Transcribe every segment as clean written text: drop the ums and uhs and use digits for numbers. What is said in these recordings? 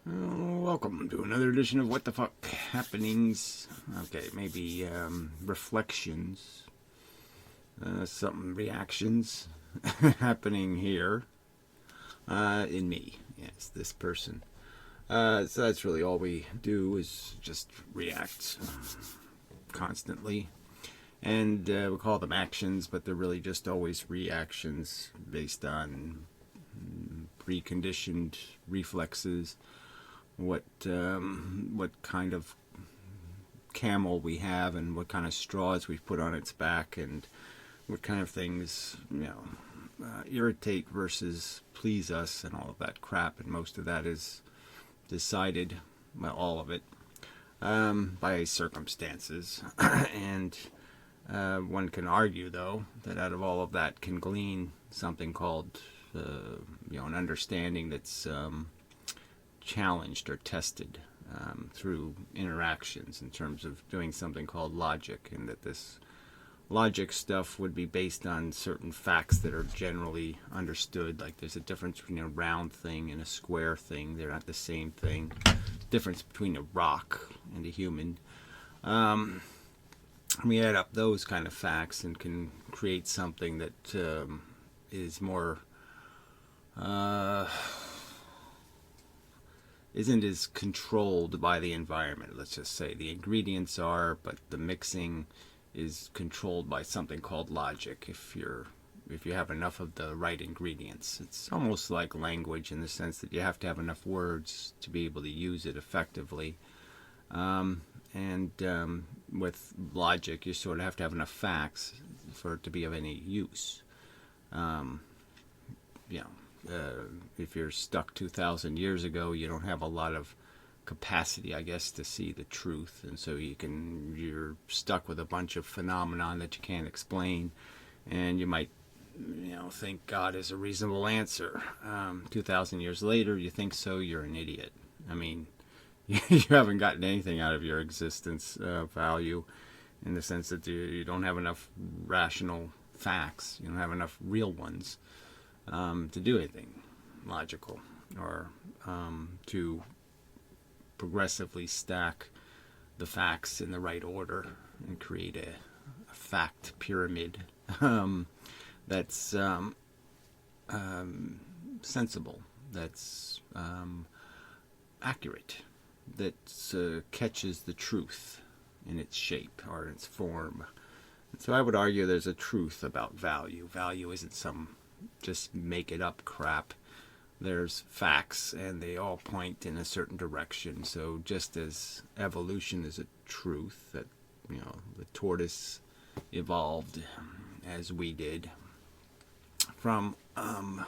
Welcome to another edition of What the Fuck Happenings. Okay, maybe reflections, something reactions happening here in me. Yes, this person. So that's really all we do is just react constantly. And we call them actions, but they're really just always reactions based on preconditioned reflexes. What kind of camel we have, and what kind of straws we've put on its back, and what kind of things irritate versus please us, and all of that crap. And most of that is decided, well, all of it, by circumstances. And one can argue, though, that out of all of that can glean something called an understanding that's challenged or tested through interactions in terms of doing something called logic, and that this logic stuff would be based on certain facts that are generally understood. Like there's a difference between a round thing and a square thing. They're not the same thing. Difference between a rock and a human. We add up those kind of facts and can create something that is more isn't as controlled by the environment. Let's just say the ingredients are, but the mixing is controlled by something called logic. If you have enough of the right ingredients, it's almost like language in the sense that you have to have enough words to be able to use it effectively. With logic, you sort of have to have enough facts for it to be of any use. If you're stuck 2,000 years ago, you don't have a lot of capacity, I guess, to see the truth, and so you're stuck with a bunch of phenomenon that you can't explain, and you might, think God is a reasonable answer. 2,000 years later, you think so, you're an idiot. I mean, you haven't gotten anything out of your existence value, in the sense that you don't have enough rational facts. You don't have enough real ones to do anything logical, or to progressively stack the facts in the right order and create a fact pyramid that's sensible, that's accurate, that catches the truth in its shape or its form. And so I would argue there's a truth about value. Value isn't some just make it up crap. There's facts, and they all point in a certain direction. So just as evolution is a truth, that the tortoise evolved as we did from a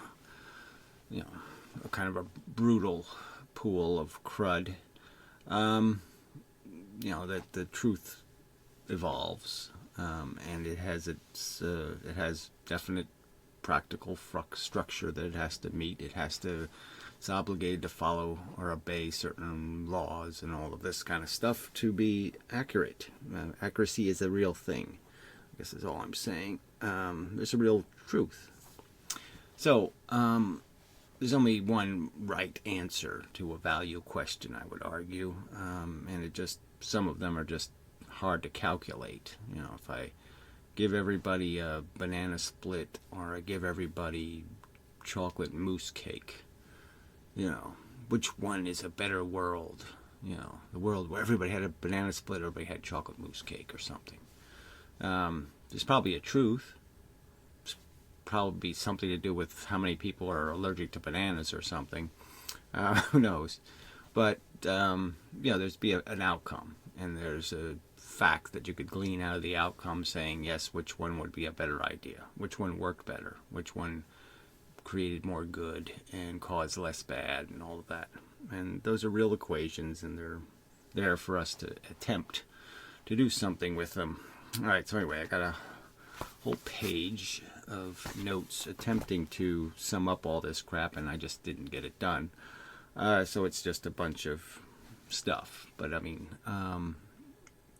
kind of a brutal pool of crud, that the truth evolves, and it has definite practical structure that it has to meet. It's obligated to follow or obey certain laws and all of this kind of stuff to be accurate. Accuracy is a real thing, I guess is all I'm saying. There's a real truth. So there's only one right answer to a value question, I would argue, and some of them are just hard to calculate. If I give everybody a banana split, or I give everybody chocolate mousse cake, which one is a better world? The world where everybody had a banana split, everybody had chocolate mousse cake or something. There's probably a truth. It's probably something to do with how many people are allergic to bananas or something. Who knows? But there's an outcome, and there's a fact that you could glean out of the outcome, saying yes, which one would be a better idea, which one worked better, which one created more good and caused less bad, and all of that. And those are real equations, and they're there for us to attempt to do something with them. All right, so anyway, I got a whole page of notes attempting to sum up all this crap, and I just didn't get it done. So it's just a bunch of stuff, but I mean,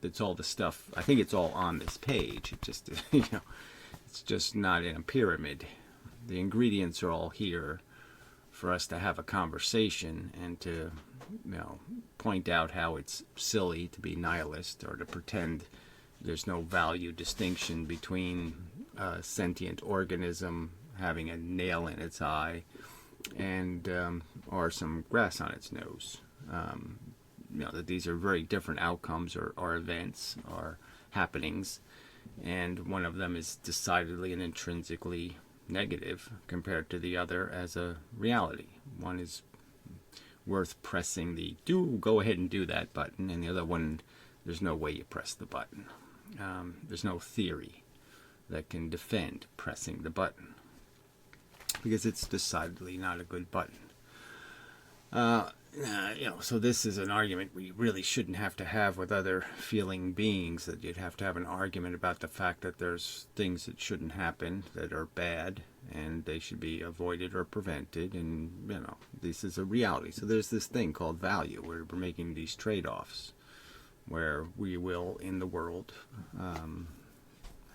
it's all the stuff. I think it's all on this page. It just, it's just not in a pyramid. The ingredients are all here for us to have a conversation and to point out how it's silly to be nihilist or to pretend there's no value distinction between a sentient organism having a nail in its eye and or some grass on its nose. That these are very different outcomes or events or happenings, and one of them is decidedly and intrinsically negative compared to the other as a reality. One is worth pressing the go ahead and do that button, and the other one, there's no way you press the button. There's no theory that can defend pressing the button because it's decidedly not a good button. So this is an argument we really shouldn't have to have with other feeling beings, that you'd have to have an argument about the fact that there's things that shouldn't happen that are bad and they should be avoided or prevented, and this is a reality. So there's this thing called value where we're making these trade-offs where we will in the world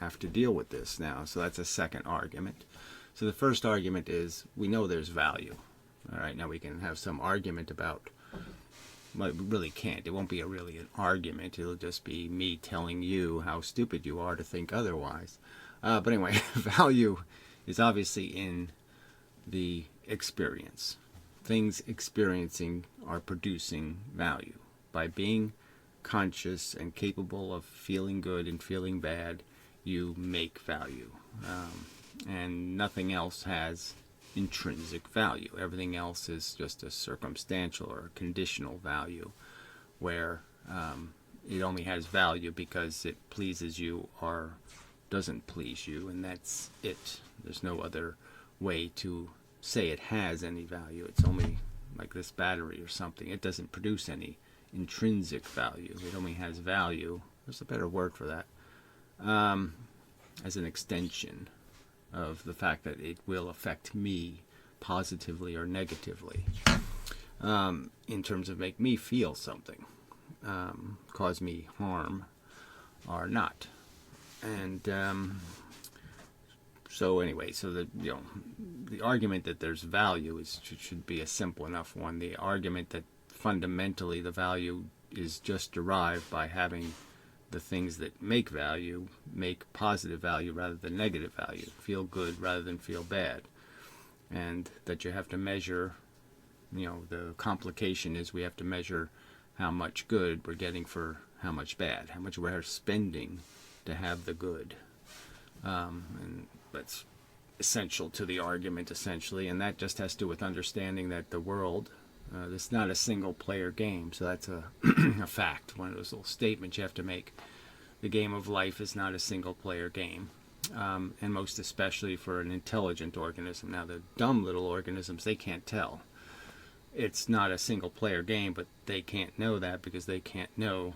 have to deal with this now. So that's a second argument. So the first argument is we know there's value. All right, now we can have some argument about, well, we really can't. It won't be really an argument. It'll just be me telling you how stupid you are to think otherwise. But anyway, value is obviously in the experience. Things experiencing are producing value. By being conscious and capable of feeling good and feeling bad, you make value. And nothing else has intrinsic value. Everything else is just a circumstantial or a conditional value where it only has value because it pleases you or doesn't please you, and that's it. There's no other way to say it has any value. It's only like this battery or something. It doesn't produce any intrinsic value. It only has value, there's a better word for that, as an extension of the fact that it will affect me positively or negatively, in terms of make me feel something, cause me harm or not. And so anyway, so the argument that there's value should be a simple enough one. The argument that fundamentally the value is just derived by having the things that make value make positive value rather than negative value, feel good rather than feel bad, and that you have to measure, the complication is we have to measure how much good we're getting for how much bad, how much we're spending to have the good, and that's essential to the argument essentially, and that just has to do with understanding that the world, it's not a single player game. So that's a, a fact, one of those little statements you have to make. The game of life is not a single player game, and most especially for an intelligent organism. Now the dumb little organisms, they can't tell. It's not a single player game, but they can't know that because they can't know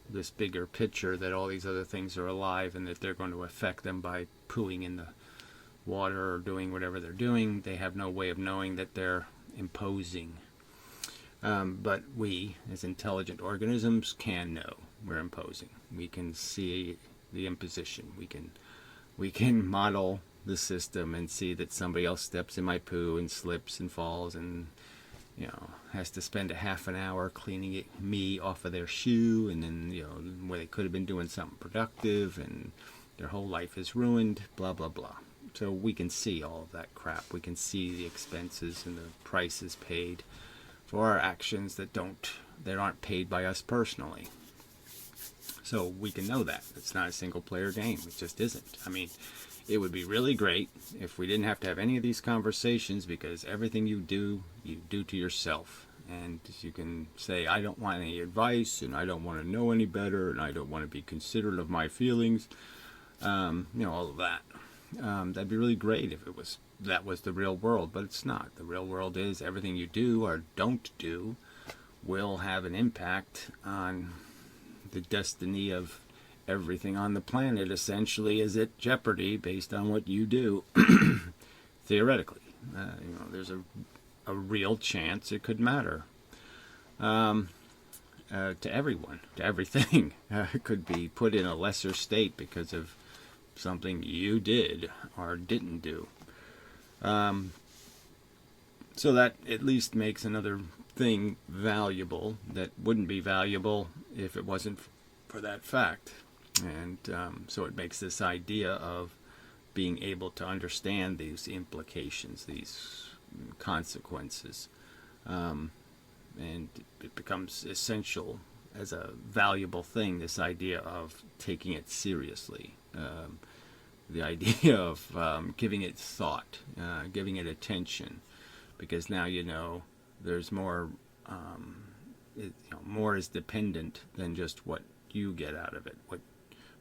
this bigger picture that all these other things are alive and that they're going to affect them by pooing in the water or doing whatever they're doing. They have no way of knowing that they're imposing. But we, as intelligent organisms, can know we're imposing. We can see the imposition. We can model the system and see that somebody else steps in my poo and slips and falls and has to spend a half an hour cleaning me off of their shoe, and then where they could have been doing something productive and their whole life is ruined, blah blah blah. So we can see all of that crap. We can see the expenses and the prices paid for our actions that aren't paid by us personally. So we can know that. It's not a single player game. It just isn't. I mean, it would be really great if we didn't have to have any of these conversations, because everything you do to yourself. And you can say, I don't want any advice, and I don't want to know any better, and I don't want to be considerate of my feelings. All of that. That'd be really great if that was the real world, but it's not. The real world is everything you do or don't do will have an impact on the destiny of everything on the planet. Essentially is at jeopardy based on what you do. Theoretically, there's a real chance it could matter to everyone, to everything. It could be put in a lesser state because of something you did or didn't do. So that at least makes another thing valuable that wouldn't be valuable if it wasn't for that fact. And so it makes this idea of being able to understand these implications, these consequences, and it becomes essential as a valuable thing, this idea of taking it seriously, the idea of giving it thought, giving it attention, because now there's more, more is dependent than just what you get out of it,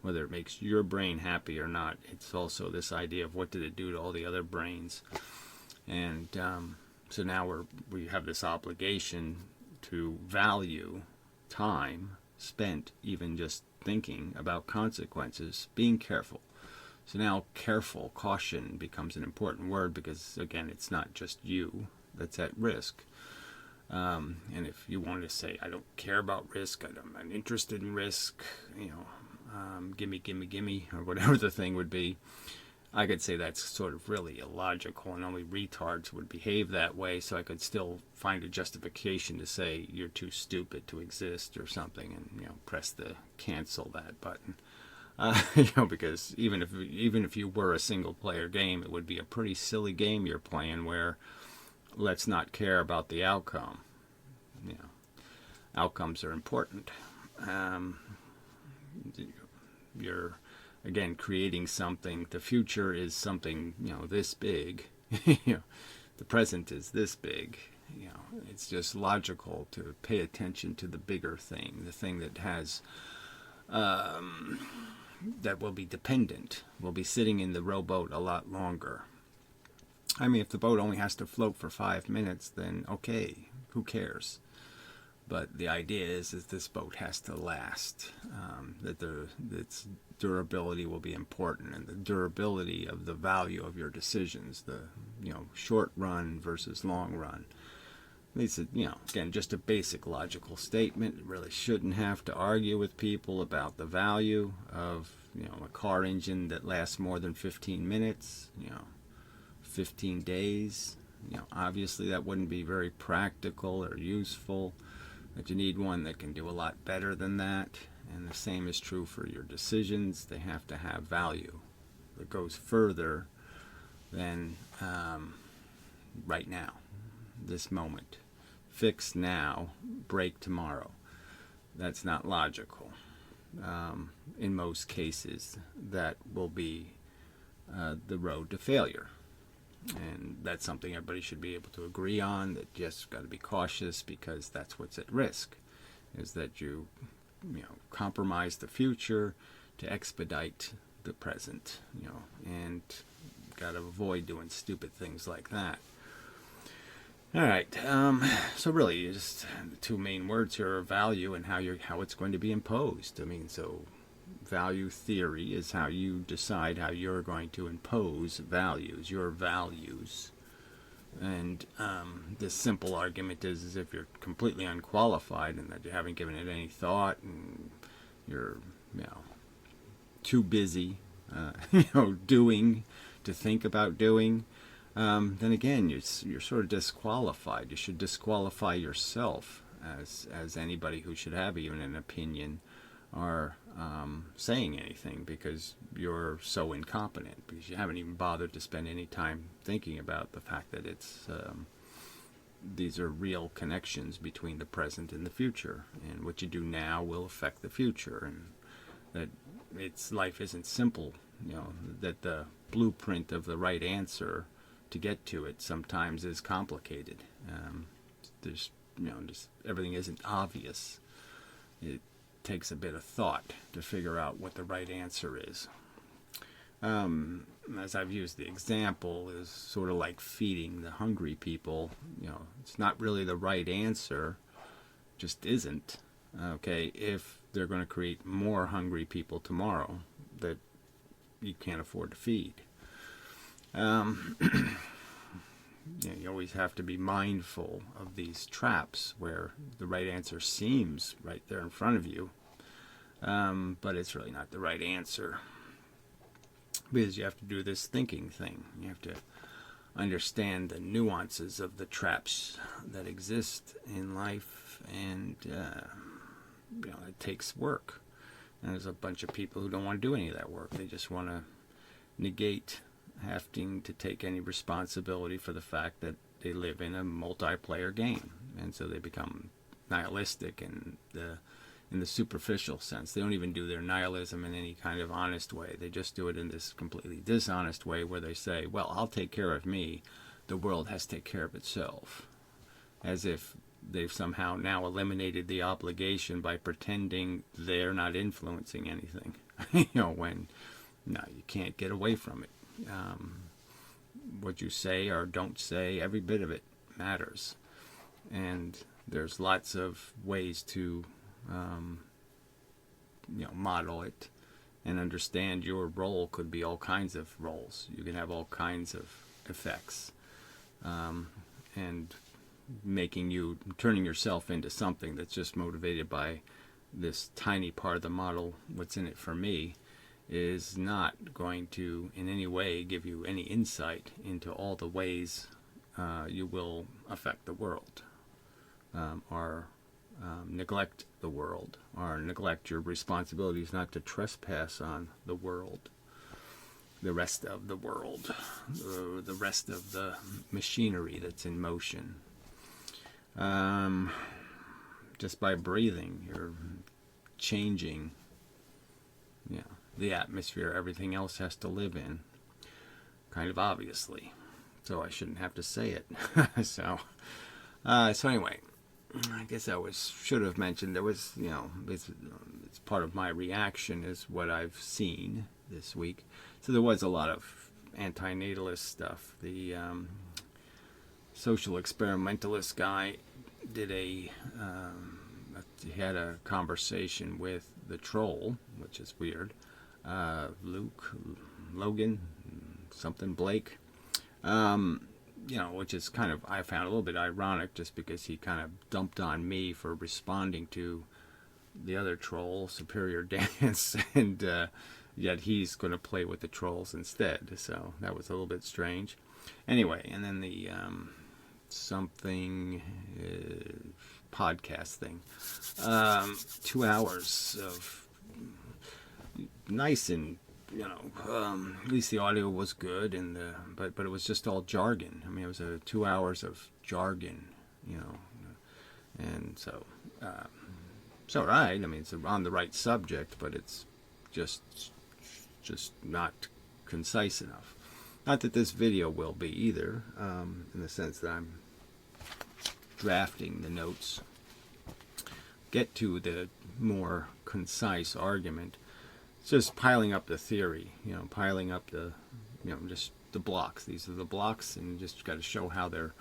whether it makes your brain happy or not. It's also this idea of what did it do to all the other brains. And so now we have this obligation to value time spent even just thinking about consequences, being careful. So now caution becomes an important word, because again, it's not just you that's at risk. And if you want to say, I don't care about risk, I'm not interested in risk, gimme, or whatever the thing would be, I could say that's sort of really illogical, and only retards would behave that way, so I could still find a justification to say you're too stupid to exist or something, and press the cancel that button. Because even if you were a single player game, it would be a pretty silly game you're playing where let's not care about the outcome. Outcomes are important. You're again creating something. The future is something this big. The present is this big. It's just logical to pay attention to the bigger thing, the thing that has that will be dependent, will be sitting in the rowboat a lot longer. I mean, if the boat only has to float for 5 minutes, then okay, who cares? But the idea is this boat has to last, that its durability will be important, and the durability of the value of your decisions, the short run versus long run. It's again, just a basic logical statement. It really shouldn't have to argue with people about the value of a car engine that lasts more than 15 minutes, 15 days. Obviously that wouldn't be very practical or useful. That you need one that can do a lot better than that. And the same is true for your decisions. They have to have value that goes further than right now, this moment. Fix now, break tomorrow. That's not logical. In most cases, that will be the road to failure. And that's something everybody should be able to agree on, that just got to be cautious, because that's what's at risk, is that you compromise the future to expedite the present, and got to avoid doing stupid things like that. All right, so really just the two main words here are value and how it's going to be imposed. I mean, so value theory is how you decide how you're going to impose values, your values. And this simple argument is if you're completely unqualified and that you haven't given it any thought and you're too busy doing to think about doing, then again you're sort of disqualified. You should disqualify yourself as anybody who should have even an opinion or saying anything, because you're so incompetent, because you haven't even bothered to spend any time thinking about the fact that these are real connections between the present and the future, and what you do now will affect the future, and that life isn't simple, that the blueprint of the right answer to get to it sometimes is complicated. There's just everything isn't obvious. It takes a bit of thought to figure out what the right answer is. As I've used the example, is sort of like feeding the hungry people. It's not really the right answer, just isn't. Okay, if they're going to create more hungry people tomorrow that you can't afford to feed. You always have to be mindful of these traps where the right answer seems right there in front of you, but it's really not the right answer, because you have to do this thinking thing. You have to understand the nuances of the traps that exist in life, and it takes work. And there's a bunch of people who don't want to do any of that work. They just want to negate having to take any responsibility for the fact that they live in a multiplayer game, and so they become nihilistic in the superficial sense. They don't even do their nihilism in any kind of honest way. They just do it in this completely dishonest way where they say, well, I'll take care of me. The world has to take care of itself. As if they've somehow now eliminated the obligation by pretending they're not influencing anything. When no, you can't get away from it. What you say or don't say, every bit of it matters. And there's lots of ways to model it and understand your role. Could be all kinds of roles. You can have all kinds of effects, and turning yourself into something that's just motivated by this tiny part of the model, what's in it for me, is not going to in any way give you any insight into all the ways you will affect the world, or neglect the world, or neglect your responsibilities not to trespass on the world, the rest of the world, the rest of the machinery that's in motion. Just by breathing, you're changing the atmosphere everything else has to live in, kind of obviously. So I shouldn't have to say it. So anyway, I guess I should have mentioned there was, it's part of my reaction is what I've seen this week. So there was a lot of antinatalist stuff. The social experimentalist guy did he had a conversation with the troll, which is weird. Logan, something Blake. Which is kind of, I found a little bit ironic, just because he kind of dumped on me for responding to the other troll, Superior Dance, and yet he's going to play with the trolls instead. So that was a little bit strange. Anyway, and then the podcast thing. 2 hours of nice, and at least the audio was good, and but it was just all jargon. I mean, it was 2 hours of jargon, and so it's all right. I mean, it's on the right subject, but it's just not concise enough. Not that this video will be either, in the sense that I'm drafting the notes, get to the more concise argument. It's just piling up the theory, piling up the, just the blocks. These are the blocks, and you just got to show how they're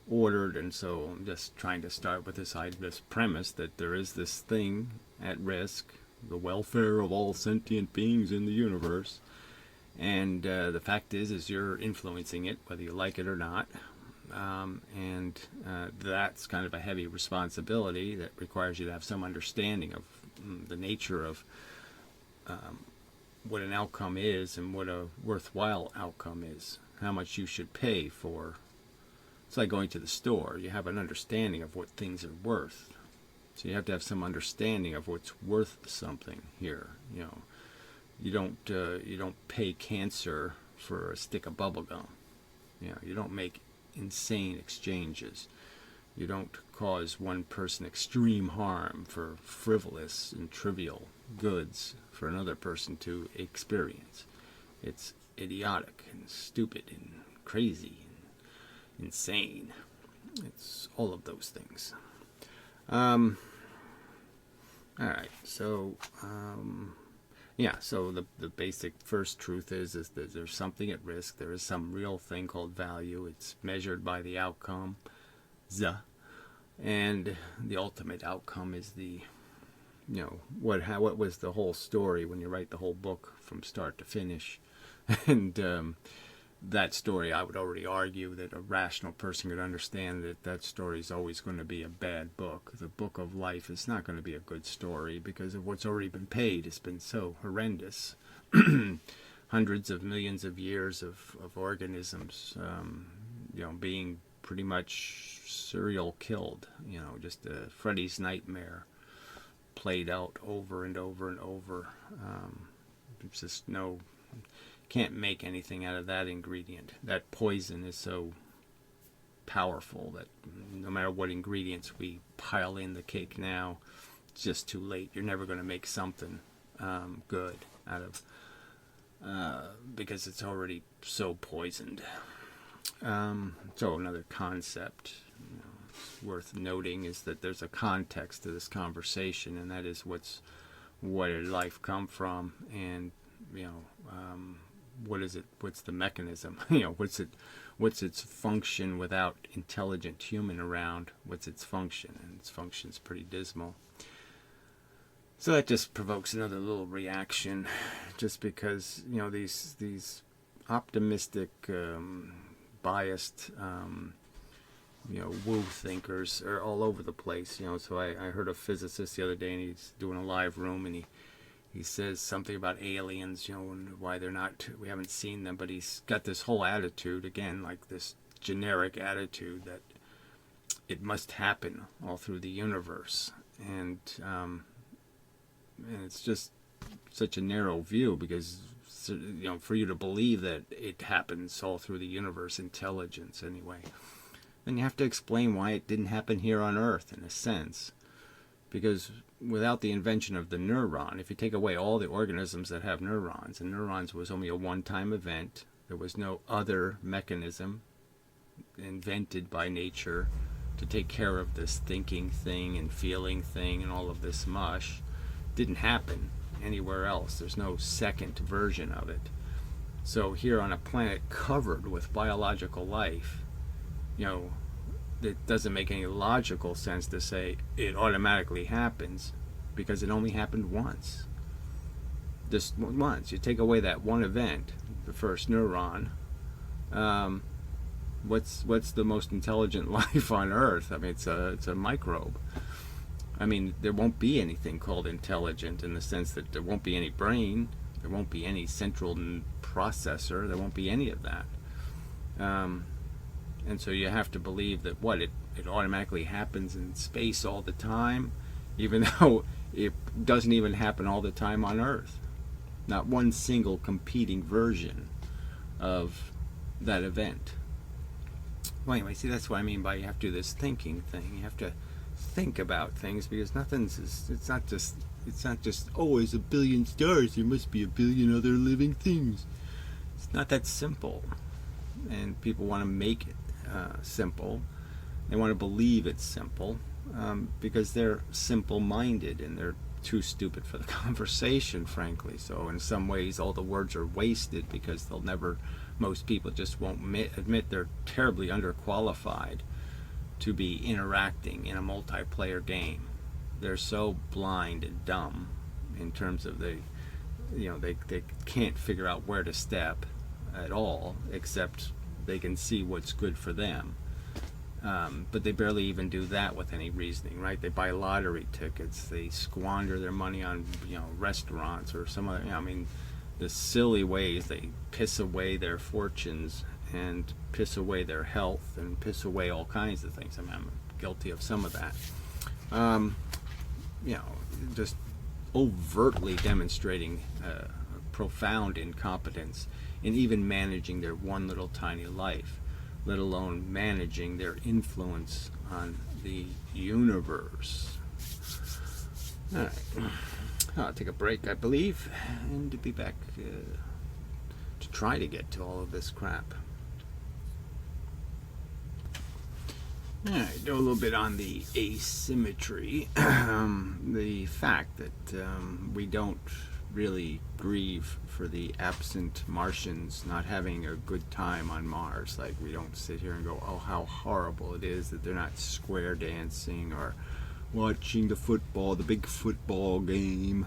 ordered. And so I'm just trying to start with this premise that there is this thing at risk, the welfare of all sentient beings in the universe. And the fact is you're influencing it, whether you like it or not. And that's kind of a heavy responsibility that requires you to have some understanding of the nature of what an outcome is and what a worthwhile outcome is, how much you should pay for. It's like going to the store. You have an understanding of what things are worth. So you have to have some understanding of what's worth something here. You don't pay cancer for a stick of bubble gum. You don't make insane exchanges. You don't cause one person extreme harm for frivolous and trivial goods for another person to experience. It's idiotic and stupid and crazy and insane. It's all of those things. All right, so so the basic first truth is that there's something at risk. There is some real thing called value. It's measured by the outcome, and the ultimate outcome is the, what was the whole story when you write the whole book from start to finish. And that story, I would already argue that a rational person could understand that story is always going to be a bad book. The book of life is not going to be a good story because of what's already been paid. It's been so horrendous. Hundreds of millions of years of organisms being pretty much serial killed. Just a Freddy's nightmare played out over and over and over. It's just can't make anything out of that ingredient. That poison is so powerful that no matter what ingredients we pile in the cake now, it's just too late. You're never going to make something good out of because it's already so poisoned. So another concept worth noting is that there's a context to this conversation, and that is what did life come from, and what is it? What's the mechanism? What's its function without intelligent human around? What's its function? And its function's pretty dismal. So that just provokes another little reaction, just because these optimistic, biased, woo thinkers are all over the place. So I heard a physicist the other day, and he's doing a live room, and he says something about aliens, and why we haven't seen them, but he's got this whole attitude, again, like this generic attitude that it must happen all through the universe. And it's just such a narrow view, because for you to believe that it happens all through the universe, intelligence anyway, then you have to explain why it didn't happen here on Earth, in a sense. Because without the invention of the neuron, if you take away all the organisms that have neurons, and neurons was only a one-time event, there was no other mechanism invented by nature to take care of this thinking thing and feeling thing and all of this mush. It didn't happen anywhere else. There's no second version of it. So here on a planet covered with biological life, it doesn't make any logical sense to say it automatically happens, because it only happened once. Just once. You take away that one event, the first neuron. What's the most intelligent life on Earth? I mean, it's a microbe. I mean, there won't be anything called intelligent, in the sense that there won't be any brain, there won't be any central processor, there won't be any of that. And so you have to believe that it automatically happens in space all the time, even though it doesn't even happen all the time on Earth. Not one single competing version of that event. Well, anyway, see, that's what I mean by you have to do this thinking thing. You have to think about things, because it's not just oh, there's a billion stars, there must be a billion other living things. It's not that simple. And people want to make it simple. They want to believe it's simple, because they're simple-minded, and they're too stupid for the conversation, frankly. So in some ways all the words are wasted, because most people just won't admit they're terribly underqualified to be interacting in a multiplayer game. They're so blind and dumb in terms of they can't figure out where to step at all, except they can see what's good for them. But they barely even do that with any reasoning, right? They buy lottery tickets, they squander their money on restaurants or some other, the silly ways they piss away their fortunes and piss away their health and piss away all kinds of things. I'm guilty of some of that. Just overtly demonstrating profound incompetence in even managing their one little tiny life, let alone managing their influence on the universe. All right. I'll take a break, I believe, and to be back to try to get to all of this crap. All right, do a little bit on the asymmetry. The fact that we don't really grieve for the absent Martians not having a good time on Mars. Like, we don't sit here and go, oh, how horrible it is that they're not square dancing or watching the big football game,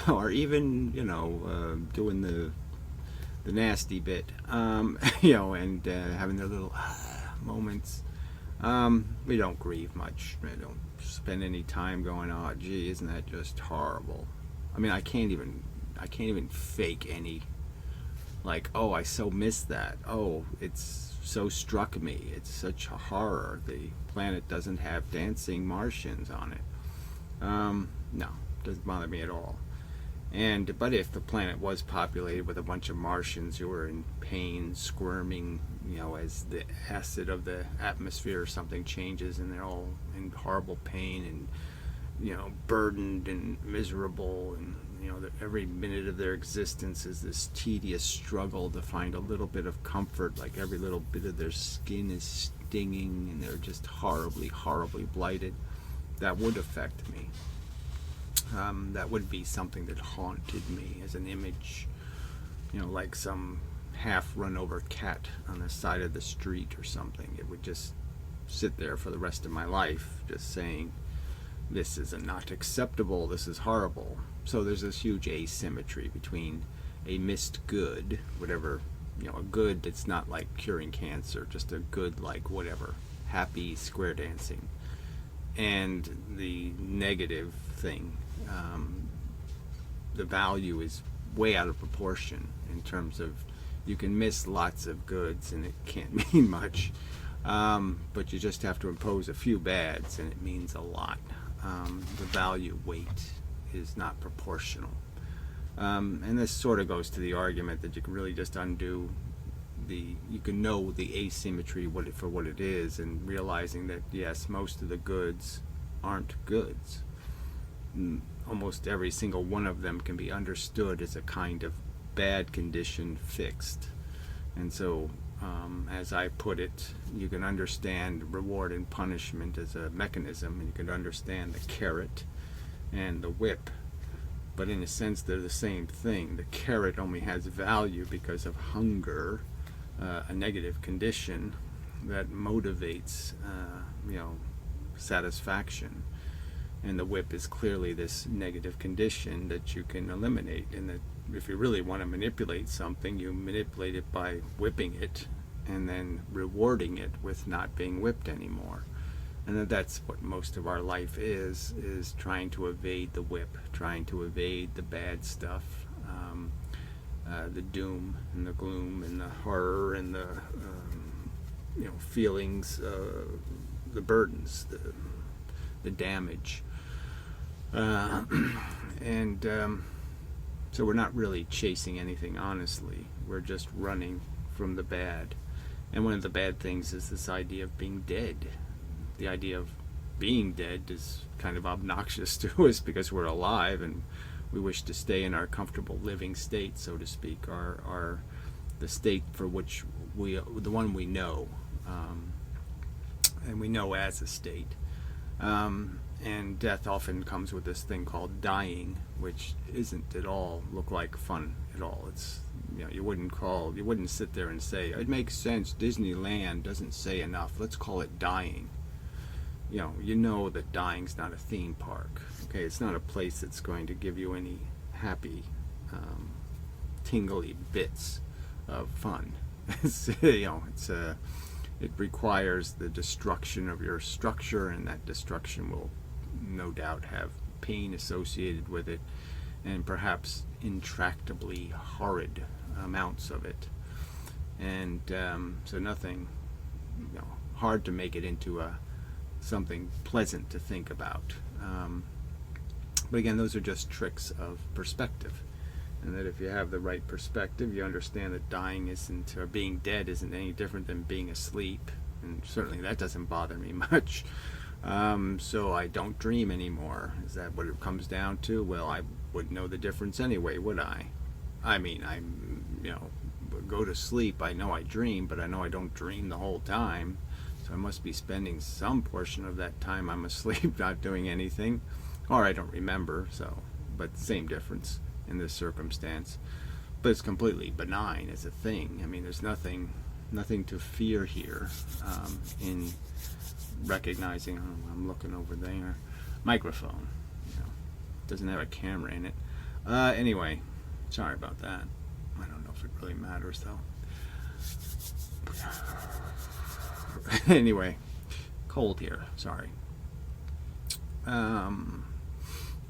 or even, doing the nasty bit, and having their little moments. We don't grieve much. We don't spend any time going, oh, gee, isn't that just horrible? I mean, I can't even fake any, like, oh, I so miss that. Oh, it's so struck me. It's such a horror. The planet doesn't have dancing Martians on it. No, doesn't bother me at all. But if the planet was populated with a bunch of Martians who were in pain, squirming, as the acid of the atmosphere or something changes, and they're all in horrible pain and, burdened and miserable, and, that every minute of their existence is this tedious struggle to find a little bit of comfort, like every little bit of their skin is stinging and they're just horribly, horribly blighted, that would affect me. That would be something that haunted me as an image, like some half run over cat on the side of the street or something. It would just sit there for the rest of my life, just saying, this is not acceptable, this is horrible. So there's this huge asymmetry between a missed good, whatever, a good that's not like curing cancer, just a good like whatever, happy square dancing, and the negative thing. The value is way out of proportion in terms of, you can miss lots of goods and it can't mean much, but you just have to impose a few bads and it means a lot. The value weight is not proportional, and this sort of goes to the argument that you can really just undo you can know the asymmetry for what it is, and realizing that yes, most of the goods aren't goods. Almost every single one of them can be understood as a kind of bad condition fixed. And so, as I put it, you can understand reward and punishment as a mechanism, and you can understand the carrot and the whip. But in a sense, they're the same thing. The carrot only has value because of hunger, a negative condition that motivates, satisfaction. And the whip is clearly this negative condition that you can eliminate. And that if you really want to manipulate something, you manipulate it by whipping it and then rewarding it with not being whipped anymore. And that's what most of our life is trying to evade the whip, trying to evade the bad stuff, the doom and the gloom and the horror and the feelings, the burdens, the damage. So we're not really chasing anything, honestly. We're just running from the bad. And one of the bad things is this idea of being dead. The idea of being dead is kind of obnoxious to us because we're alive and we wish to stay in our comfortable living state, so to speak, the state for which the one we know, and we know as a state. And death often comes with this thing called dying, which isn't at all look like fun at all. It's, you wouldn't sit there and say, it makes sense, Disneyland doesn't say enough, let's call it dying. You know that dying's not a theme park. Okay, it's not a place that's going to give you any happy, tingly bits of fun. It requires the destruction of your structure, and that destruction will no doubt have pain associated with it, and perhaps intractably horrid amounts of it. And so nothing, hard to make it into something pleasant to think about. But again, those are just tricks of perspective. And that if you have the right perspective, you understand that dying isn't, or being dead isn't any different than being asleep. And certainly that doesn't bother me much. So I don't dream anymore. Is that what it comes down to? Well, I wouldn't know the difference anyway, would I? I mean, go to sleep, I know I dream, but I know I don't dream the whole time. So I must be spending some portion of that time I'm asleep not doing anything. Or I don't remember, but same difference in this circumstance. But it's completely benign as a thing. I mean, there's nothing to fear here in recognizing, I'm looking over there, microphone, doesn't have a camera in it. Anyway, sorry about that. I don't know if it really matters though. Anyway, cold here, sorry.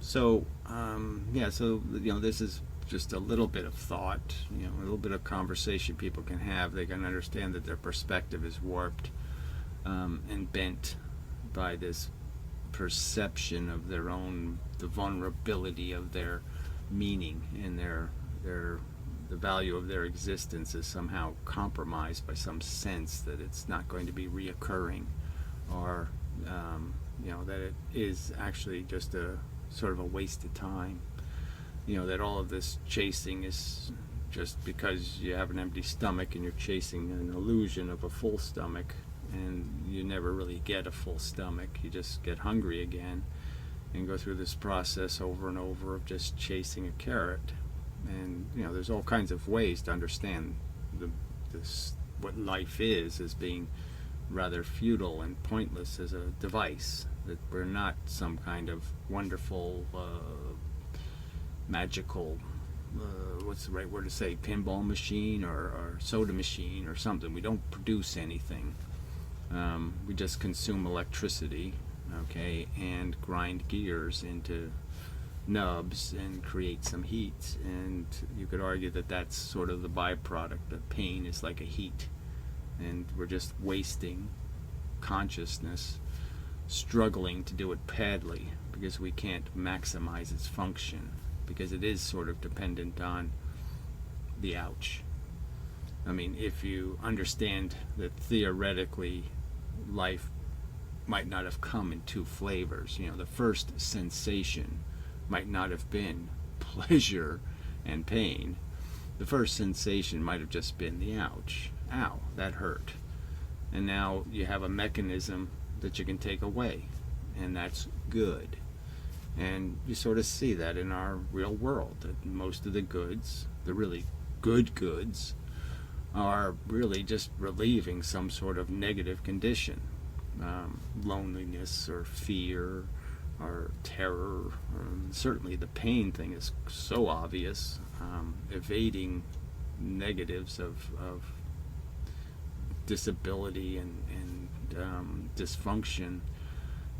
So this is just a little bit of thought, a little bit of conversation people can have, they can understand that their perspective is warped and bent by this perception of their own, the vulnerability of their meaning and the value of their existence is somehow compromised by some sense that it's not going to be reoccurring, or that it is actually just a sort of a waste of time. That all of this chasing is just because you have an empty stomach and you're chasing an illusion of a full stomach, and you never really get a full stomach. You just get hungry again and go through this process over and over of just chasing a carrot. And there's all kinds of ways to understand what life is as being rather futile and pointless as a device, that we're not some kind of wonderful magical what's the right word to say, pinball machine or soda machine or something. We don't produce anything. We just consume electricity, okay, and grind gears into nubs and create some heat. And you could argue that that's sort of the byproduct, that pain is like a heat, and we're just wasting consciousness struggling to do it badly because we can't maximize its function, because it is sort of dependent on the ouch. I mean, if you understand that theoretically life might not have come in two flavors, the first sensation might not have been pleasure and pain. The first sensation might have just been the ouch. Ow, that hurt. And now you have a mechanism that you can take away, and that's good. And you sort of see that in our real world, that most of the goods, the really good goods, are really just relieving some sort of negative condition. Loneliness or fear or terror. Certainly the pain thing is so obvious. Evading negatives of disability and dysfunction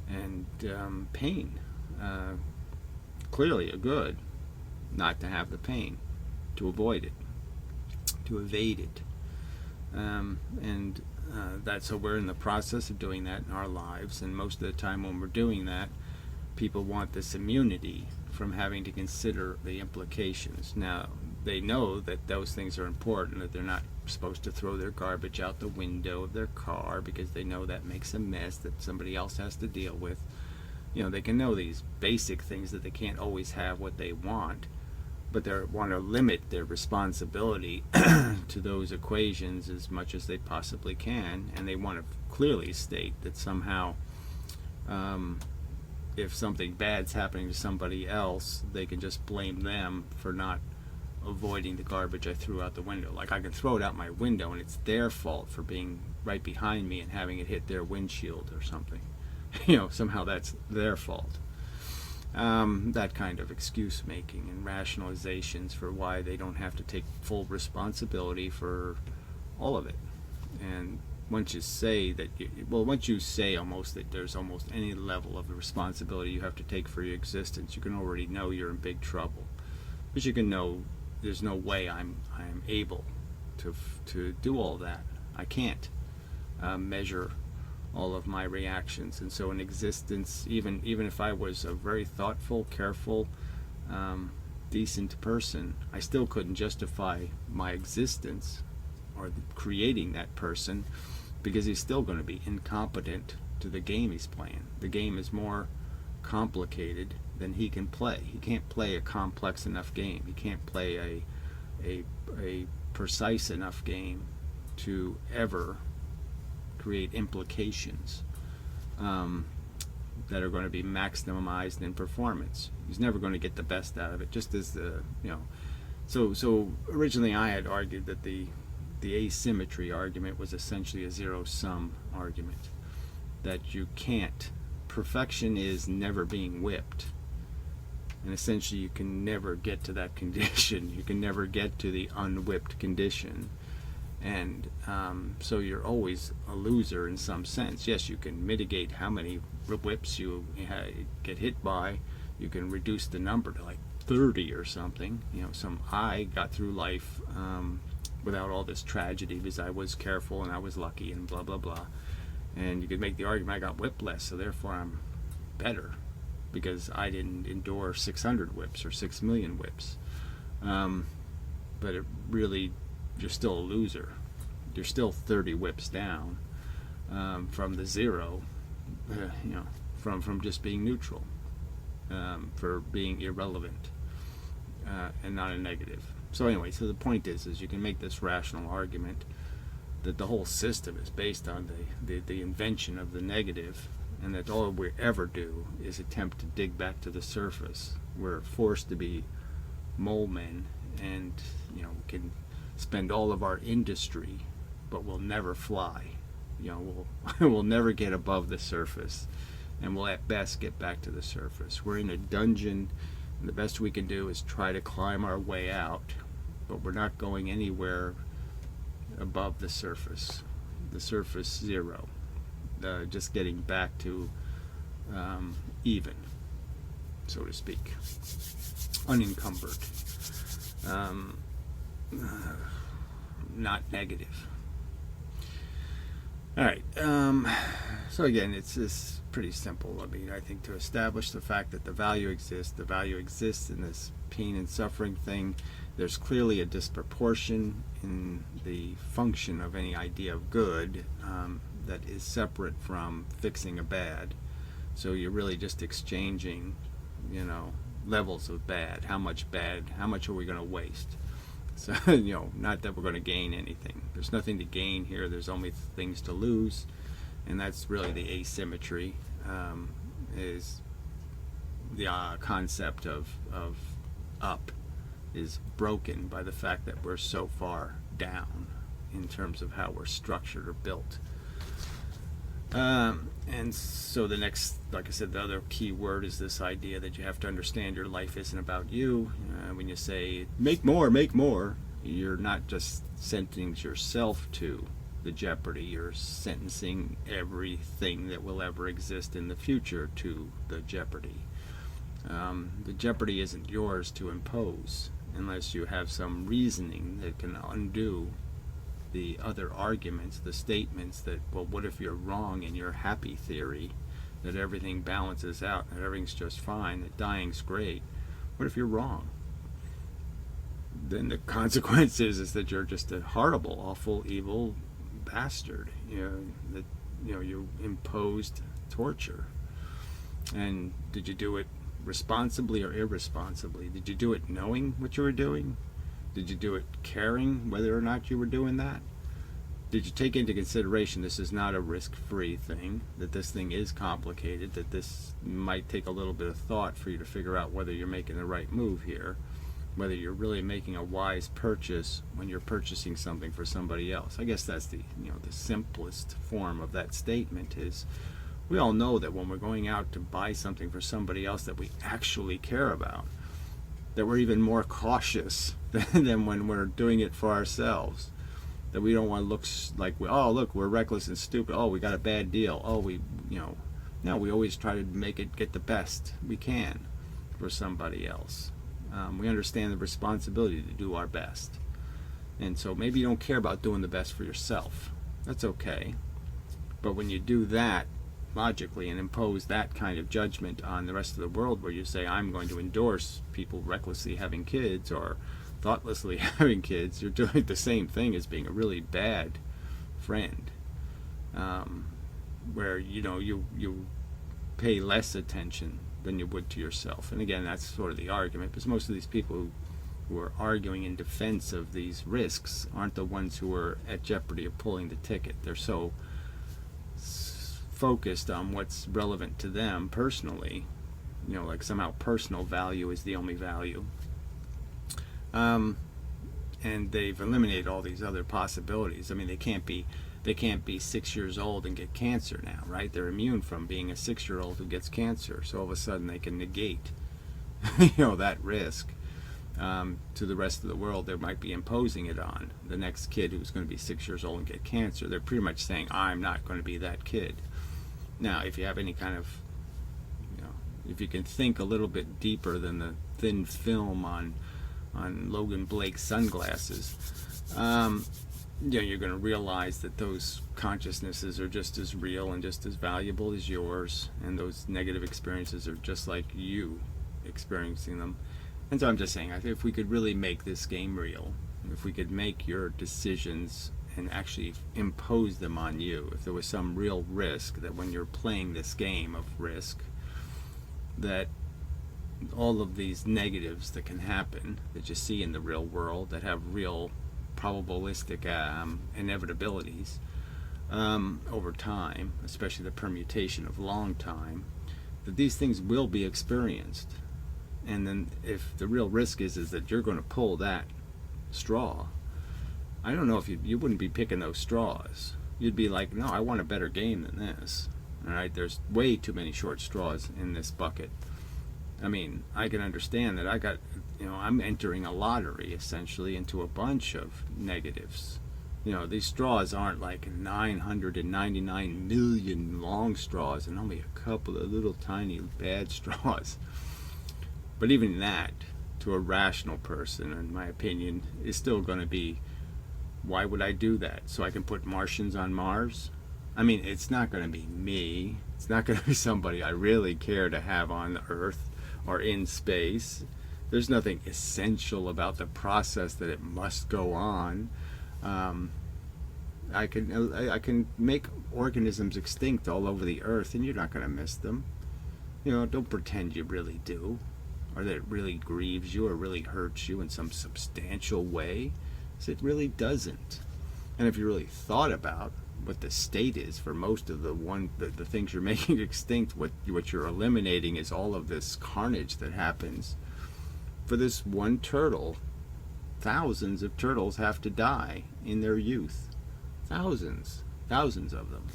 and pain. Clearly a good, not to have the pain, to avoid it, to evade it. So we're in the process of doing that in our lives, and most of the time when we're doing that, people want this immunity from having to consider the implications. Now, they know that those things are important, that they're not supposed to throw their garbage out the window of their car because they know that makes a mess that somebody else has to deal with. They can know these basic things, that they can't always have what they want, but they want to limit their responsibility to those equations as much as they possibly can, and they want to clearly state that somehow if something bad's happening to somebody else, they can just blame them for not avoiding the garbage I threw out the window. Like, I can throw it out my window and it's their fault for being right behind me and having it hit their windshield or something. Somehow that's their fault. That kind of excuse making and rationalizations for why they don't have to take full responsibility for all of it. And once you say that, once you say almost that there's almost any level of responsibility you have to take for your existence, you can already know you're in big trouble. But you can know there's no way I'm able to do all that. I can't measure all of my reactions, and so in existence, even if I was a very thoughtful, careful, decent person, I still couldn't justify my existence or creating that person, because he's still going to be incompetent to the game he's playing. The game is more complicated than he can play. He can't play a complex enough game. He can't play a precise enough game to ever create implications that are going to be maximized in performance. He's never going to get the best out of it. Just as so originally I had argued that the asymmetry argument was essentially a zero-sum argument, that you can't. Perfection is never being whipped, and essentially you can never get to that condition. You can never get to the unwhipped condition. And so you're always a loser in some sense. Yes, you can mitigate how many whips you get hit by. You can reduce the number to like 30 or something. I got through life without all this tragedy because I was careful and I was lucky and blah blah blah. And you could make the argument I got whipped less, so therefore I'm better because I didn't endure 600 whips or 6 million whips. But it really, you're still a loser. You're still 30 whips down from the zero, from just being neutral, for being irrelevant and not a negative. So anyway, so the point is you can make this rational argument that the whole system is based on the invention of the negative, and that all we ever do is attempt to dig back to the surface. We're forced to be mole men, and we can spend all of our industry, but we'll never fly. We'll never get above the surface, and we'll at best get back to the surface. We're in a dungeon, and the best we can do is try to climb our way out, but we're not going anywhere above the surface zero, just getting back to even, so to speak, unencumbered, not negative. All right, so again, it's pretty simple. I think to establish the fact that the value exists in this pain and suffering thing. There's clearly a disproportion in the function of any idea of good that is separate from fixing a bad. So you're really just exchanging, levels of bad. How much are we going to waste? So, not that we're going to gain anything. There's nothing to gain here. There's only things to lose. And that's really the asymmetry, is the concept of up is broken by the fact that we're so far down in terms of how we're structured or built. And so the next, like I said, the other key word is this idea that you have to understand your life isn't about you. When you say, make more, you're not just sentencing yourself to the jeopardy, you're sentencing everything that will ever exist in the future to the jeopardy. The jeopardy isn't yours to impose unless you have some reasoning that can undo the other arguments, the statements that, well, what if you're wrong in your happy theory, that everything balances out, that everything's just fine, that dying's great? What if you're wrong? Then the consequence is that you're just a horrible, awful, evil bastard. You imposed torture. And did you do it responsibly or irresponsibly? Did you do it knowing what you were doing? Did you do it caring whether or not you were doing that? Did you take into consideration this is not a risk-free thing, that this thing is complicated, that this might take a little bit of thought for you to figure out whether you're making the right move here, whether you're really making a wise purchase when you're purchasing something for somebody else? I guess that's the simplest form of that statement is, we all know that when we're going out to buy something for somebody else that we actually care about, that we're even more cautious than when we're doing it for ourselves. That we don't want to look like, we're reckless and stupid. Oh, we got a bad deal. Oh, no, we always try to get the best we can for somebody else. We understand the responsibility to do our best. And so maybe you don't care about doing the best for yourself. That's okay. But when you do that logically and impose that kind of judgment on the rest of the world, where you say, I'm going to endorse people recklessly having kids or thoughtlessly having kids, you're doing the same thing as being a really bad friend, where you pay less attention than you would to yourself. And again, that's sort of the argument, because most of these people who are arguing in defense of these risks aren't the ones who are at jeopardy of pulling the ticket. They're so focused on what's relevant to them personally, like somehow personal value is the only value, and they've eliminated all these other possibilities. They can't be 6 years old and get cancer now, right? They're immune from being a 6-year-old who gets cancer, so all of a sudden they can negate that risk. To the rest of the world, they might be imposing it on the next kid who's going to be 6 years old and get cancer. They're pretty much saying, I'm not going to be that kid. Now, if you have any kind of if you can think a little bit deeper than the thin film on Logan Blake's sunglasses, you're going to realize that those consciousnesses are just as real and just as valuable as yours, and those negative experiences are just like you experiencing them. And so I'm just saying, if we could really make this game real, if we could make your decisions and actually impose them on you, if there was some real risk that when you're playing this game of risk, that all of these negatives that can happen, that you see in the real world, that have real probabilistic inevitabilities over time, especially the permutation of long time, that these things will be experienced. And then if the real risk is that you're going to pull that straw, I don't know if you wouldn't be picking those straws. You'd be like, no, I want a better game than this. All right, there's way too many short straws in this bucket. I mean, I can understand that I'm entering a lottery essentially into a bunch of negatives. These straws aren't like 999 million long straws and only a couple of little tiny bad straws. But even that, to a rational person, in my opinion, is still going to be, why would I do that? So I can put Martians on Mars? I mean, it's not going to be me. It's not going to be somebody I really care to have on Earth or in space. There's nothing essential about the process that it must go on. I can make organisms extinct all over the Earth, and you're not going to miss them. Don't pretend you really do, or that it really grieves you or really hurts you in some substantial way. It really doesn't. And if you really thought about what the state is for most of the things you're making extinct, what you're eliminating is all of this carnage that happens. For this one turtle, thousands of turtles have to die in their youth. Thousands of them,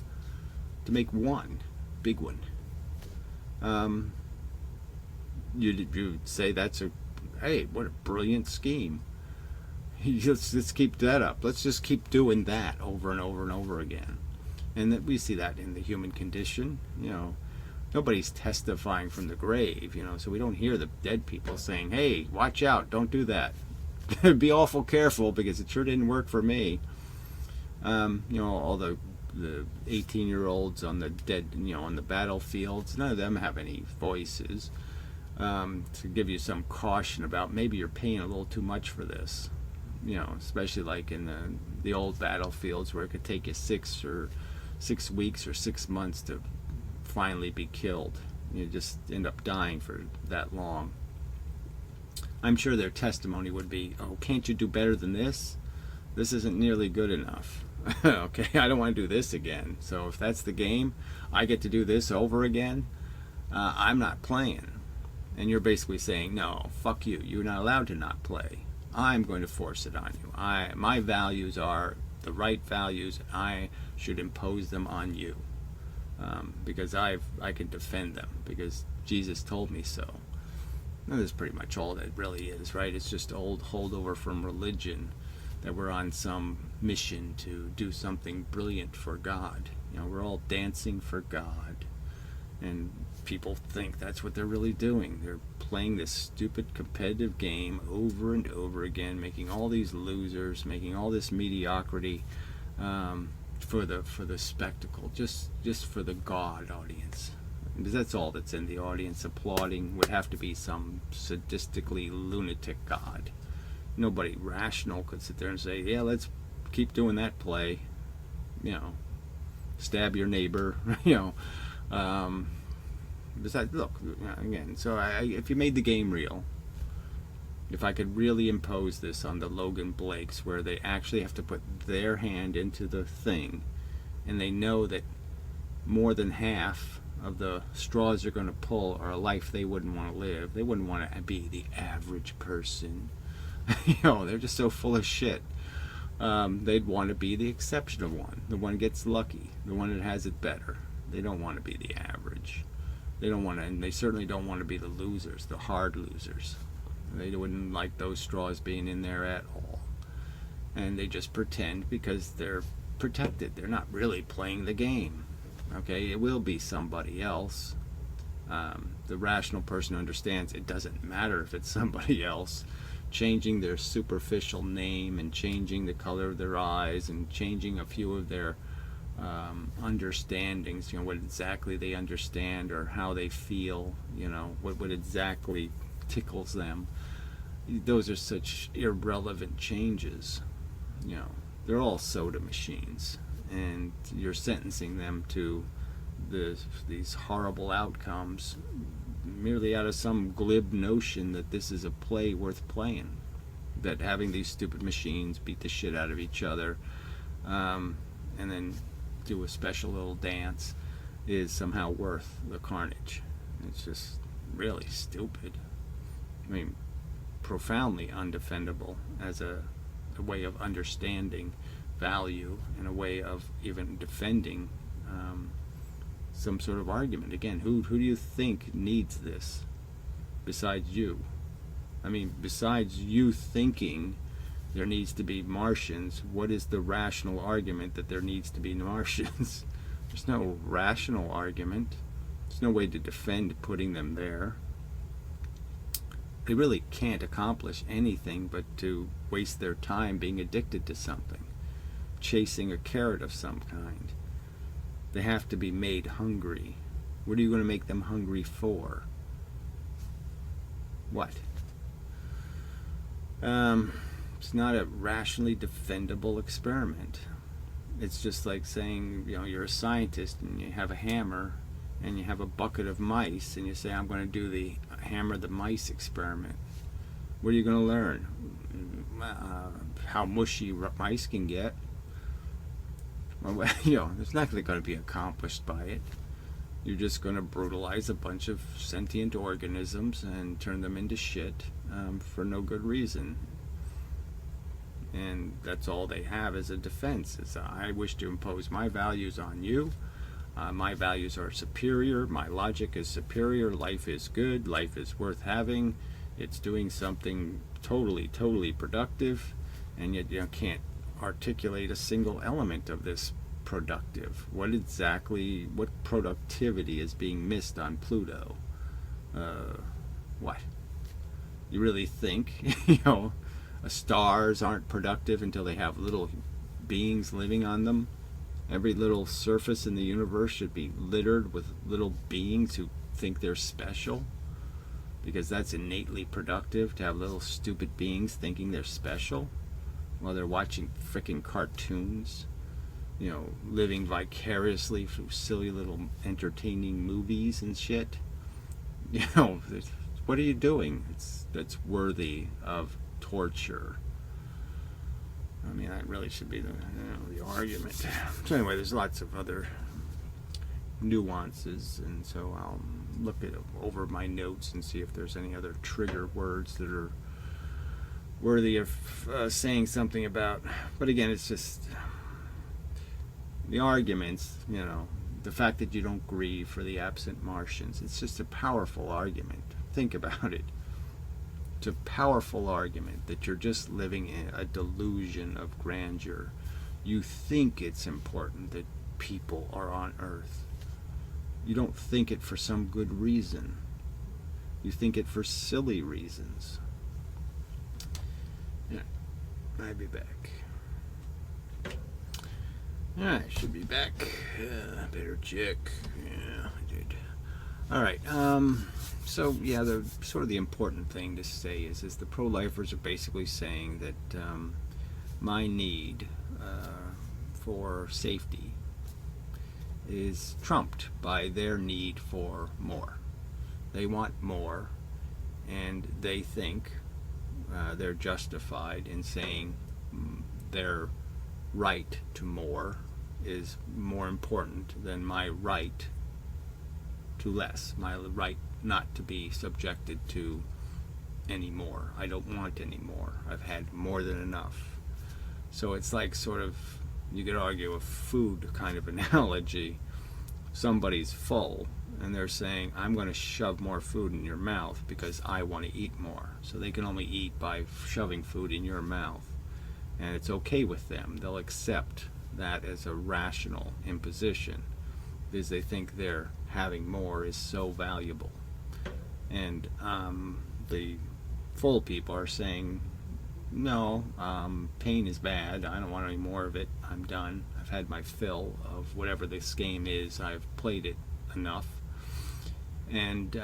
to make one big one. You'd say that's hey, what a brilliant scheme. Let's keep that up. Let's just keep doing that over and over and over again. And that we see that in the human condition. Nobody's testifying from the grave, so we don't hear the dead people saying, hey, watch out, don't do that. Be awful careful because it sure didn't work for me. All the 18-year-olds on the dead, on the battlefields, none of them have any voices to give you some caution about maybe you're paying a little too much for this. Especially like in the old battlefields where it could take you 6 weeks or 6 months to finally be killed. You just end up dying for that long. I'm sure their testimony would be, oh, can't you do better than this? This isn't nearly good enough. Okay, I don't want to do this again. So if that's the game, I get to do this over again, I'm not playing. And you're basically saying, no, fuck you. You're not allowed to not play. I'm going to force it on you. My values are the right values, and I should impose them on you because I can defend them because Jesus told me so. And that's pretty much all that really is, right? It's just old holdover from religion that we're on some mission to do something brilliant for God. We're all dancing for God, and people think that's what they're really doing. They're playing this stupid competitive game over and over again, making all these losers, making all this mediocrity for the spectacle, just for the God audience. Because that's all that's in the audience. Applauding would have to be some sadistically lunatic God. Nobody rational could sit there and say, yeah, let's keep doing that play. Stab your neighbor. Besides, look, again, so if you made the game real, if I could really impose this on the Logan Blakes where they actually have to put their hand into the thing, and they know that more than half of the straws they're going to pull are a life they wouldn't want to live. They wouldn't want to be the average person. They're just so full of shit. They'd want to be the exceptional one. The one gets lucky. The one that has it better. They don't want to be the average. They don't want to, and they certainly don't want to be the losers, the hard losers. They wouldn't like those straws being in there at all. And they just pretend because they're protected. They're not really playing the game. Okay, it will be somebody else. The rational person understands it doesn't matter if it's somebody else. Changing their superficial name and changing the color of their eyes and changing a few of their understandings, what exactly they understand or how they feel, what exactly tickles them. Those are such irrelevant changes. They're all soda machines, and you're sentencing them to these horrible outcomes merely out of some glib notion that this is a play worth playing, that having these stupid machines beat the shit out of each other and then do a special little dance is somehow worth the carnage. It's just really stupid. I mean, profoundly undefendable as a way of understanding value and a way of even defending some sort of argument. Again, who do you think needs this besides you? I mean, besides you thinking there needs to be Martians, what is the rational argument that there needs to be Martians? There's no rational argument. There's no way to defend putting them there. They really can't accomplish anything but to waste their time being addicted to something, chasing a carrot of some kind. They have to be made hungry. What are you going to make them hungry for? What? It's not a rationally defendable experiment. It's just like saying, you're a scientist and you have a hammer and you have a bucket of mice and you say, I'm going to do the hammer the mice experiment. What are you going to learn? How mushy mice can get. Well, there's nothing going to be accomplished by it. You're just going to brutalize a bunch of sentient organisms and turn them into shit for no good reason. And that's all they have as a defense. Is I wish to impose my values on you. My values are superior. My logic is superior. Life is good. Life is worth having. It's doing something totally productive. And yet you can't articulate a single element of this productive. What productivity is being missed on Pluto? What? You really think, stars aren't productive until they have little beings living on them? Every little surface in the universe should be littered with little beings who think they're special, because that's innately productive to have little stupid beings thinking they're special while they're watching frickin' cartoons, living vicariously through silly little entertaining movies and shit. What are you doing? That's worthy of torture. I mean, that really should be the argument. So anyway, there's lots of other nuances, and so I'll look over my notes and see if there's any other trigger words that are worthy of saying something about. But again, it's just the arguments, the fact that you don't grieve for the absent Martians. It's just a powerful argument. Think about it. It's a powerful argument that you're just living in a delusion of grandeur. You think it's important that people are on Earth. You don't think it for some good reason. You think it for silly reasons. Yeah, I'll be back. I should be back. Better check. Yeah, I did. All right. So yeah, the sort of the important thing to say is the pro-lifers are basically saying that my need for safety is trumped by their need for more. They want more, and they think they're justified in saying their right to more is more important than my right to less, my right not to be subjected to any more. I don't want any more. I've had more than enough. So it's like sort of, you could argue a food kind of analogy. Somebody's full and they're saying, I'm going to shove more food in your mouth because I want to eat more. So they can only eat by shoving food in your mouth. And it's okay with them. They'll accept that as a rational imposition. because they think their having more is so valuable. And the full people are saying, no, pain is bad. I don't want any more of it. I'm done. I've had my fill of whatever this game is. I've played it enough. And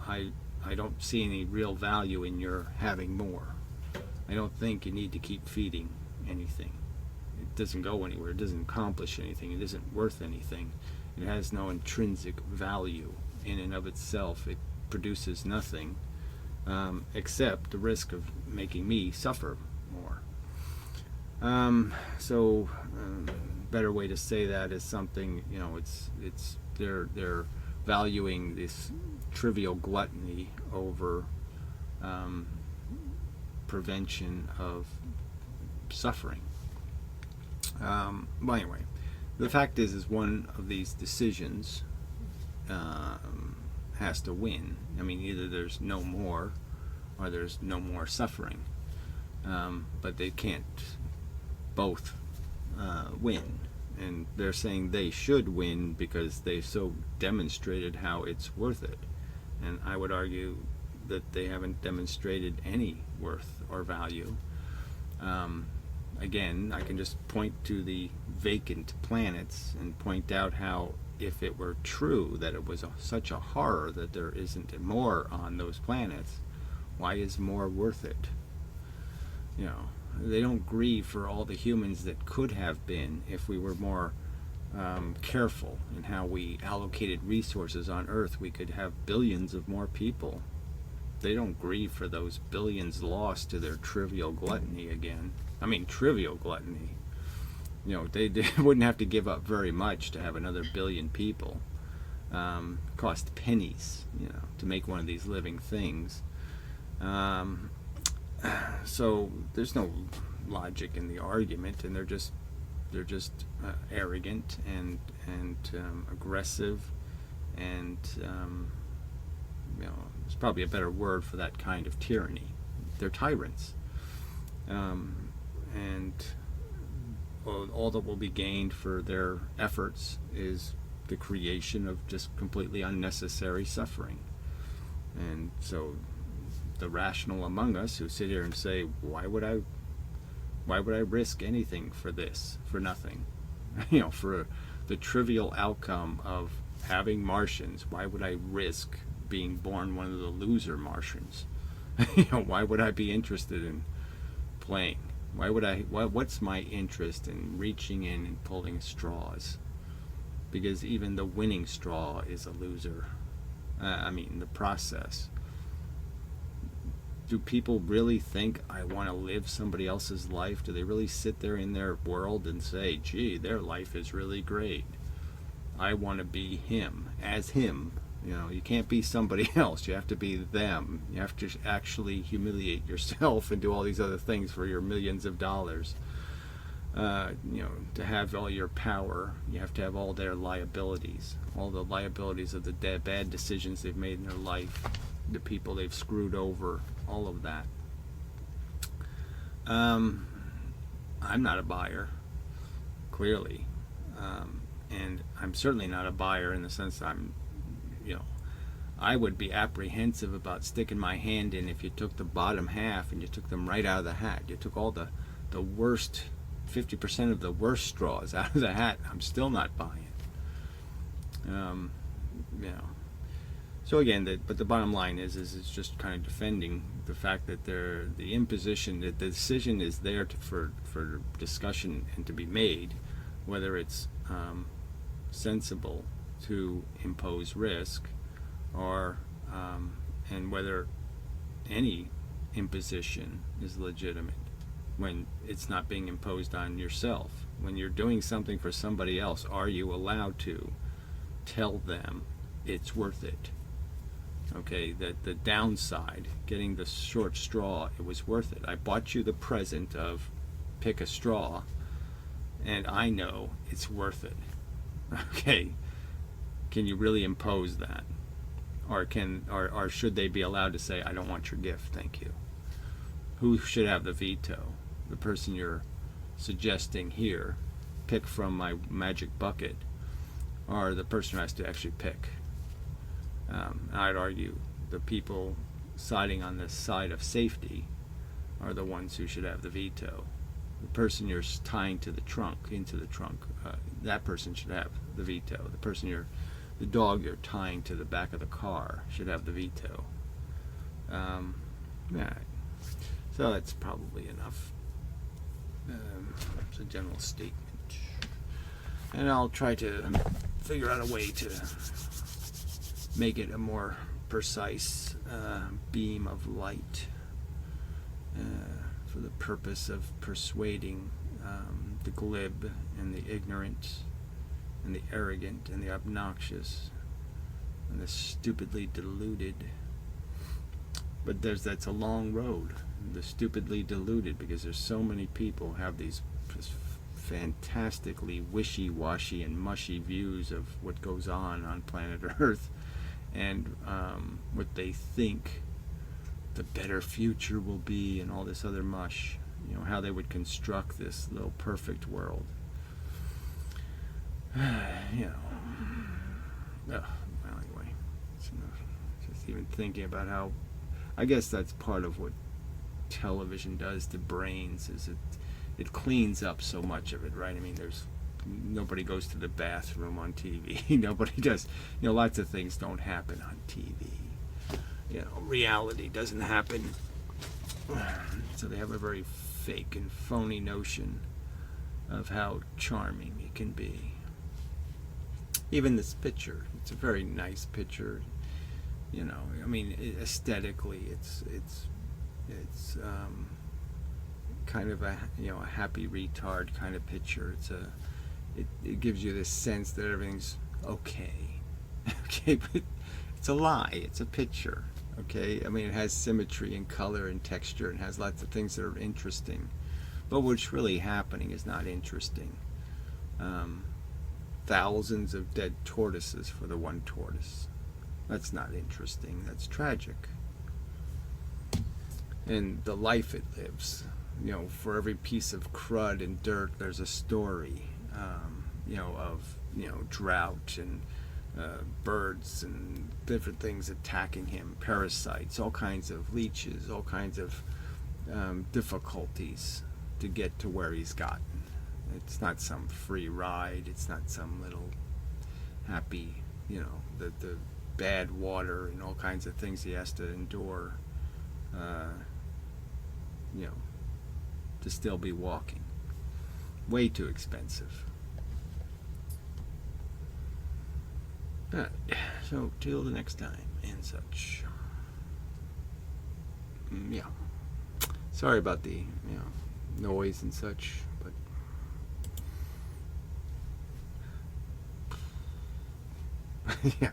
I don't see any real value in your having more. I don't think you need to keep feeding anything. It doesn't go anywhere. It doesn't accomplish anything. It isn't worth anything. It has no intrinsic value in and of itself. It produces nothing except the risk of making me suffer more. Better way to say that is something, it's they're valuing this trivial gluttony over prevention of suffering. Well, anyway, the fact is one of these decisions has to win. I mean, either there's no more or there's no more suffering. But they can't both win. And they're saying they should win because they've so demonstrated how it's worth it. And I would argue that they haven't demonstrated any worth or value. Again, I can just point to the vacant planets and point out how, if it were true that it was such a horror that there isn't more on those planets, why is more worth it? They don't grieve for all the humans that could have been if we were more careful in how we allocated resources on Earth. We could have billions of more people. They don't grieve for those billions lost to their trivial gluttony again. I mean, trivial gluttony. They wouldn't have to give up very much to have another billion people. Cost pennies, to make one of these living things. So there's no logic in the argument, and they're just arrogant and aggressive, and there's probably a better word for that kind of tyranny. They're tyrants, and all that will be gained for their efforts is the creation of just completely unnecessary suffering. And so the rational among us who sit here and say, why would I risk anything for this, for nothing? For the trivial outcome of having Martians, why would I risk being born one of the loser Martians? Why would I be interested in playing? What's my interest in reaching in and pulling straws? Because even the winning straw is a loser. The process. Do people really think I want to live somebody else's life? Do they really sit there in their world and say, gee, their life is really great? I want to be him, as him. You can't be somebody else. You have to be them. You have to actually humiliate yourself and do all these other things for your millions of dollars. To have all your power, you have to have all their liabilities, all the liabilities of the bad decisions they've made in their life, the people they've screwed over, all of that. I'm not a buyer, clearly, and I'm certainly not a buyer in the sense I would be apprehensive about sticking my hand in if you took the bottom half and you took them right out of the hat. You took all the worst, 50% of the worst straws out of the hat. I'm still not buying. So again, but the bottom line is it's just kind of defending the fact that the imposition, that the decision is there for discussion and to be made, whether it's sensible to impose risk, or and whether any imposition is legitimate when it's not being imposed on yourself. When you're doing something for somebody else, are you allowed to tell them it's worth it? Okay, that the downside, getting the short straw, it was worth it. I bought you the present of pick a straw, and I know it's worth it. Okay, can you really impose that? Or should they be allowed to say, I don't want your gift, thank you? Who should have the veto? The person you're suggesting here, pick from my magic bucket, are the person who has to actually pick. I'd argue the people siding on the side of safety are the ones who should have the veto. The person you're tying to the trunk, into the trunk, that person should have the veto. The dog you're tying to the back of the car should have the veto. Yeah. So that's probably enough. It's a general statement. And I'll try to figure out a way to make it a more precise beam of light for the purpose of persuading the glib and the ignorant and the arrogant and the obnoxious and the stupidly deluded. But that's a long road, the stupidly deluded, because there's so many people who have these just fantastically wishy-washy and mushy views of what goes on planet Earth, and what they think the better future will be, and all this other mush. You know, how they would construct this little perfect world. You know. Well, anyway, just even thinking about how, I guess that's part of what television does to brains, is it cleans up so much of it, right? I mean, nobody goes to the bathroom on TV. Nobody does, lots of things don't happen on TV. Reality doesn't happen. So they have a very fake and phony notion of how charming it can be. Even this picture, it's a very nice picture. I mean, aesthetically, it's kind of a happy retard kind of picture. It gives you this sense that everything's okay. Okay, but it's a lie. It's a picture. Okay, I mean, it has symmetry and color and texture and has lots of things that are interesting, but what's really happening is not interesting. Thousands of dead tortoises for the one tortoise. That's not interesting. That's tragic. And the life it lives. For every piece of crud and dirt, there's a story. Of drought and birds and different things attacking him, parasites, all kinds of leeches, all kinds of difficulties to get to where he's gotten. It's not some free ride. It's not some little happy, the bad water and all kinds of things he has to endure, to still be walking. Way too expensive. Alright, so till the next time and such. Yeah. Sorry about the noise and such, but yeah.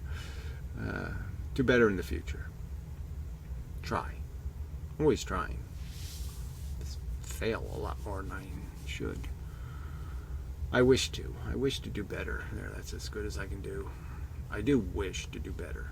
Do better in the future. Try. Always trying. Just fail a lot more than I should. I wish to do better. There, that's as good as I can do. I do wish to do better.